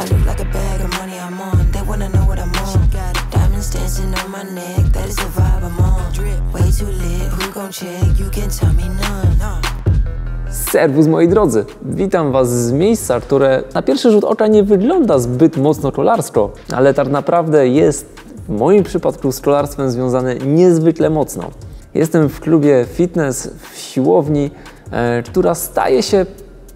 I look like a bag of money I'm on. They wanna know what I'm on. Got diamonds dancing on my neck. That is the vibe I'm on. Way too lit. Who gon' check? You can tell me none. Serwus moi drodzy, witam Was z miejsca, które na pierwszy rzut oka nie wygląda zbyt mocno kolarsko, ale tak naprawdę jest w moim przypadku z kolarstwem związane niezwykle mocno. Jestem w klubie fitness, w siłowni, która staje się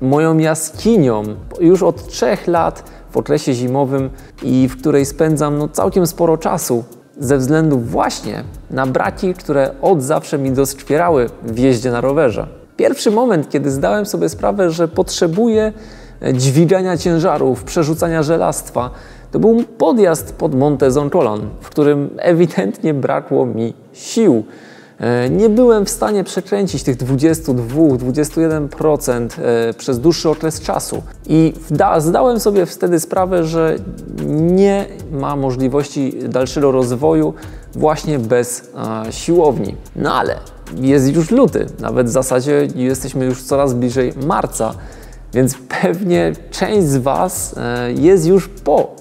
moją jaskinią już od 3 lat w okresie zimowym i w której spędzam całkiem sporo czasu ze względu właśnie na braki, które od zawsze mi doskwierały w jeździe na rowerze. Pierwszy moment, kiedy zdałem sobie sprawę, że potrzebuję dźwigania ciężarów, przerzucania żelastwa, to był podjazd pod Monte Zoncolan, w którym ewidentnie brakło mi sił. Nie byłem w stanie przekręcić tych 22-21% przez dłuższy okres czasu i zdałem sobie wtedy sprawę, że nie ma możliwości dalszego rozwoju właśnie bez siłowni. No ale jest już luty, nawet w zasadzie jesteśmy już coraz bliżej marca, więc pewnie część z Was jest już po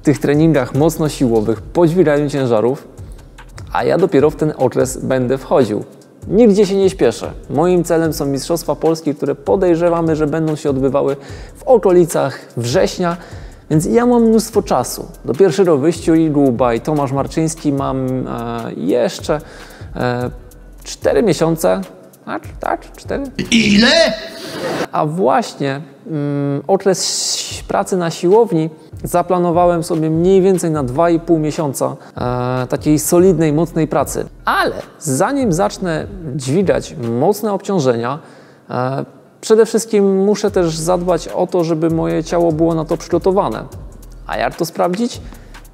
tych treningach mocno siłowych, po dźwiganiu ciężarów, a ja dopiero w ten okres będę wchodził. Nigdzie się nie śpieszę. Moim celem są Mistrzostwa Polski, które podejrzewamy, że będą się odbywały w okolicach września, więc ja mam mnóstwo czasu. Do pierwszego wyścigu by Tomasz Marczyński mam jeszcze 4 miesiące. Tak? 4? Ile? A właśnie okres pracy na siłowni zaplanowałem sobie mniej więcej na 2,5 miesiąca takiej solidnej, mocnej pracy. Ale zanim zacznę dźwigać mocne obciążenia, przede wszystkim muszę też zadbać o to, żeby moje ciało było na to przygotowane. A jak to sprawdzić?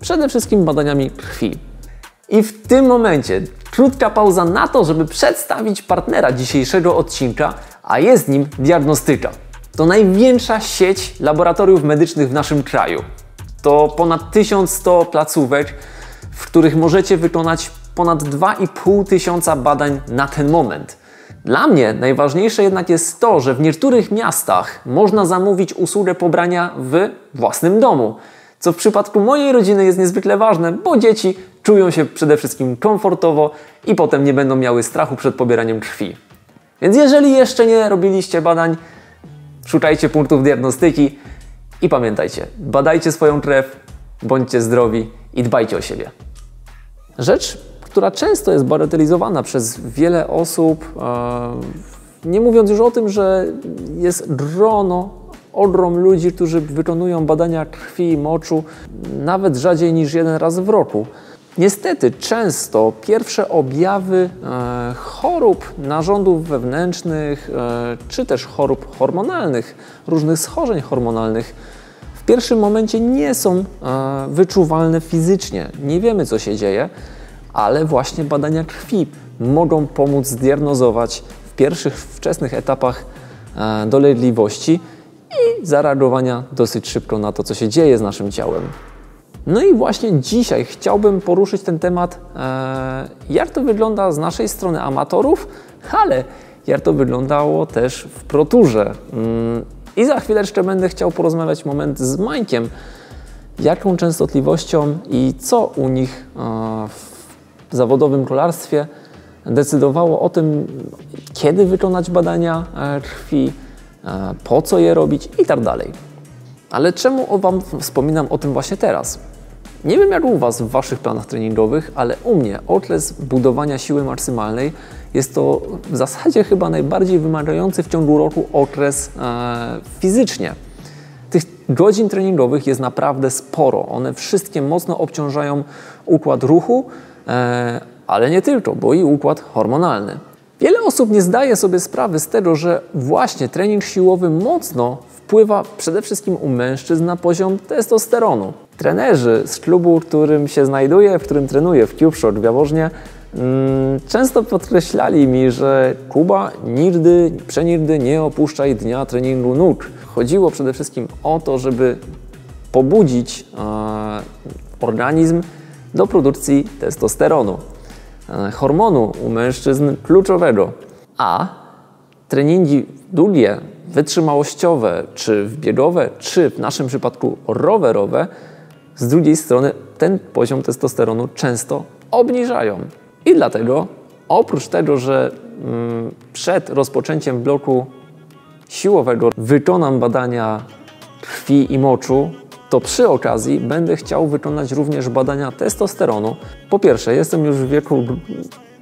Przede wszystkim badaniami krwi. I w tym momencie krótka pauza na to, żeby przedstawić partnera dzisiejszego odcinka, a jest nim Diagnostyka. To największa sieć laboratoriów medycznych w naszym kraju. To ponad 1100 placówek, w których możecie wykonać ponad 2500 badań na ten moment. Dla mnie najważniejsze jednak jest to, że w niektórych miastach można zamówić usługę pobrania w własnym domu, co w przypadku mojej rodziny jest niezwykle ważne, bo dzieci czują się przede wszystkim komfortowo i potem nie będą miały strachu przed pobieraniem krwi. Więc jeżeli jeszcze nie robiliście badań, szukajcie punktów diagnostyki i pamiętajcie, badajcie swoją krew, bądźcie zdrowi i dbajcie o siebie. Rzecz, która często jest bagatelizowana przez wiele osób, nie mówiąc już o tym, że jest ogrom ludzi, którzy wykonują badania krwi i moczu nawet rzadziej niż 1 raz w roku. Niestety często pierwsze objawy chorób narządów wewnętrznych czy też chorób hormonalnych, różnych schorzeń hormonalnych w pierwszym momencie nie są wyczuwalne fizycznie. Nie wiemy, co się dzieje, ale właśnie badania krwi mogą pomóc zdiagnozować w pierwszych wczesnych etapach dolegliwości i zareagowania dosyć szybko na to, co się dzieje z naszym ciałem. No i właśnie dzisiaj chciałbym poruszyć ten temat, jak to wygląda z naszej strony amatorów, ale jak to wyglądało też w ProTourze. I za chwileczkę będę chciał porozmawiać moment z Mańkiem, jaką częstotliwością i co u nich w zawodowym kolarstwie decydowało o tym, kiedy wykonać badania krwi, po co je robić i tak dalej. Ale czemu Wam wspominam o tym właśnie teraz? Nie wiem jak u Was w Waszych planach treningowych, ale u mnie okres budowania siły maksymalnej jest to w zasadzie chyba najbardziej wymagający w ciągu roku okres fizycznie. Tych godzin treningowych jest naprawdę sporo. One wszystkie mocno obciążają układ ruchu, ale nie tylko, bo i układ hormonalny. Wiele osób nie zdaje sobie sprawy z tego, że właśnie trening siłowy mocno wpływa przede wszystkim u mężczyzn na poziom testosteronu. Trenerzy z klubu, w którym się znajduję, w którym trenuję, w CubeShot w Jaworznie, często podkreślali mi, że Kuba przenigdy nie opuszczaj dnia treningu nóg. Chodziło przede wszystkim o to, żeby pobudzić organizm do produkcji testosteronu, hormonu u mężczyzn kluczowego. A treningi długie wytrzymałościowe, czy biegowe, czy w naszym przypadku rowerowe, z drugiej strony ten poziom testosteronu często obniżają. I dlatego, oprócz tego, że przed rozpoczęciem bloku siłowego wykonam badania krwi i moczu, to przy okazji będę chciał wykonać również badania testosteronu. Po pierwsze, jestem już w wieku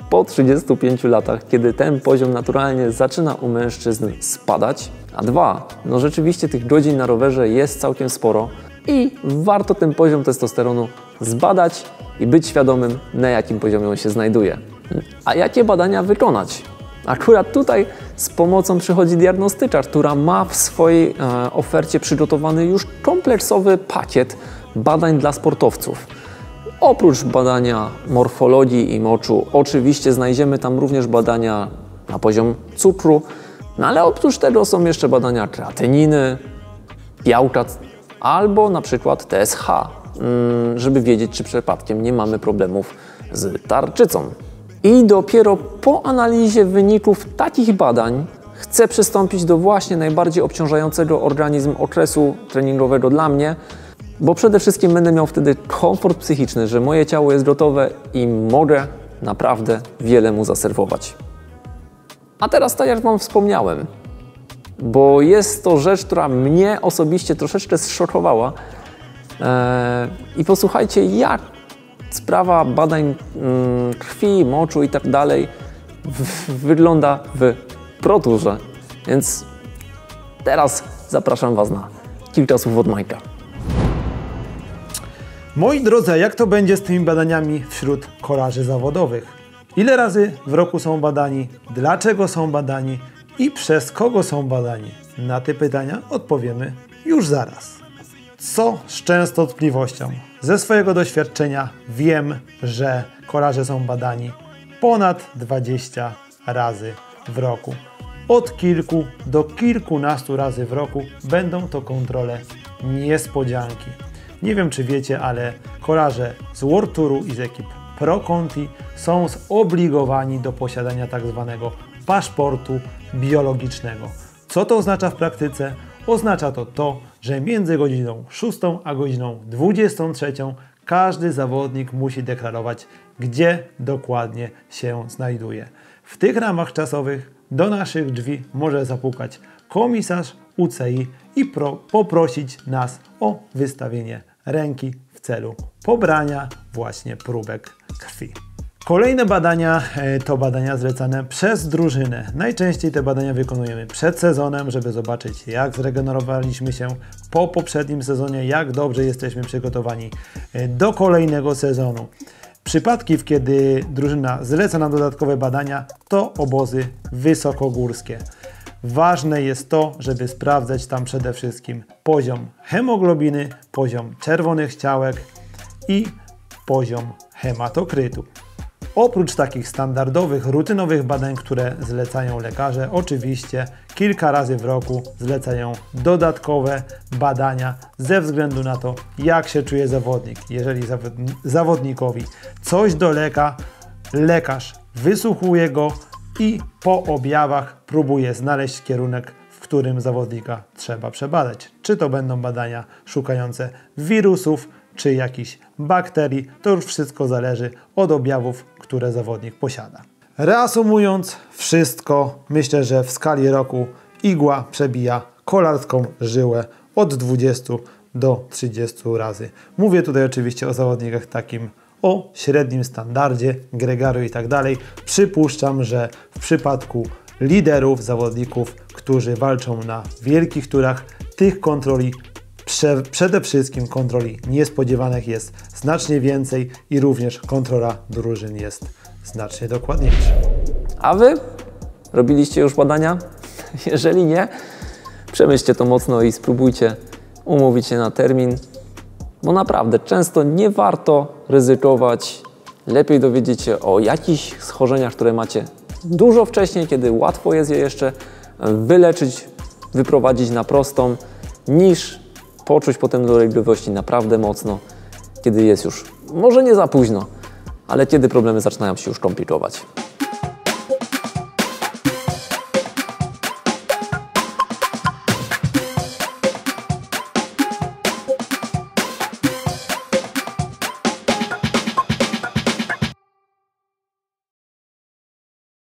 po 35 latach, kiedy ten poziom naturalnie zaczyna u mężczyzn spadać. A dwa, no rzeczywiście tych godzin na rowerze jest całkiem sporo i warto ten poziom testosteronu zbadać i być świadomym, na jakim poziomie on się znajduje. A jakie badania wykonać? Akurat tutaj z pomocą przychodzi diagnostyczarz, która ma w swojej ofercie przygotowany już kompleksowy pakiet badań dla sportowców. Oprócz badania morfologii i moczu, oczywiście znajdziemy tam również badania na poziom cukru, no ale oprócz tego są jeszcze badania kreatyniny, białka albo na przykład TSH, żeby wiedzieć, czy przypadkiem nie mamy problemów z tarczycą. I dopiero po analizie wyników takich badań chcę przystąpić do właśnie najbardziej obciążającego organizm okresu treningowego dla mnie, bo przede wszystkim będę miał wtedy komfort psychiczny, że moje ciało jest gotowe i mogę naprawdę wiele mu zaserwować. A teraz, tak jak Wam wspomniałem, bo jest to rzecz, która mnie osobiście troszeczkę zszokowała. I posłuchajcie, jak sprawa badań krwi, moczu i tak dalej wygląda w ProTourze. Więc teraz zapraszam Was na kilka słów od Majka. Moi drodzy, a jak to będzie z tymi badaniami wśród kolarzy zawodowych? Ile razy w roku są badani? Dlaczego są badani? I przez kogo są badani? Na te pytania odpowiemy już zaraz. Co z częstotliwością? Ze swojego doświadczenia wiem, że kolarze są badani ponad 20 razy w roku. Od kilku do kilkunastu razy w roku będą to kontrole niespodzianki. Nie wiem, czy wiecie, ale kolarze z World Touru i z ekip Pro Conti są zobligowani do posiadania tak zwanego paszportu biologicznego. Co to oznacza w praktyce? Oznacza to, że między godziną 6 a godziną 23 każdy zawodnik musi deklarować, gdzie dokładnie się znajduje. W tych ramach czasowych do naszych drzwi może zapukać komisarz UCI i poprosić nas o wystawienie ręki w celu pobrania właśnie próbek krwi. Kolejne badania to badania zlecane przez drużynę. Najczęściej te badania wykonujemy przed sezonem, żeby zobaczyć, jak zregenerowaliśmy się po poprzednim sezonie, jak dobrze jesteśmy przygotowani do kolejnego sezonu. Przypadki, kiedy drużyna zleca nam dodatkowe badania, to obozy wysokogórskie. Ważne jest to, żeby sprawdzać tam przede wszystkim poziom hemoglobiny, poziom czerwonych ciałek i poziom hematokrytu. Oprócz takich standardowych, rutynowych badań, które zlecają lekarze, oczywiście kilka razy w roku zlecają dodatkowe badania ze względu na to, jak się czuje zawodnik. Jeżeli zawodnikowi coś doleka, lekarz wysłuchuje go i po objawach próbuje znaleźć kierunek, w którym zawodnika trzeba przebadać. Czy to będą badania szukające wirusów, czy jakichś bakterii, to już wszystko zależy od objawów, które zawodnik posiada. Reasumując wszystko, myślę, że w skali roku igła przebija kolarską żyłę od 20 do 30 razy. Mówię tutaj oczywiście o zawodnikach takim o średnim standardzie, Gregario i tak dalej. Przypuszczam, że w przypadku liderów, zawodników, którzy walczą na wielkich turach, tych kontroli przede wszystkim kontroli niespodziewanych jest znacznie więcej i również kontrola drużyn jest znacznie dokładniejsza. A Wy? Robiliście już badania? Jeżeli nie, przemyślcie to mocno i spróbujcie umówić się na termin, bo naprawdę często nie warto ryzykować. Lepiej dowiedzieć się o jakichś schorzeniach, które macie dużo wcześniej, kiedy łatwo jest je jeszcze wyleczyć, wyprowadzić na prostą, niż poczuć potem dolegliwości naprawdę mocno, kiedy jest już może nie za późno, ale kiedy problemy zaczynają się już komplikować.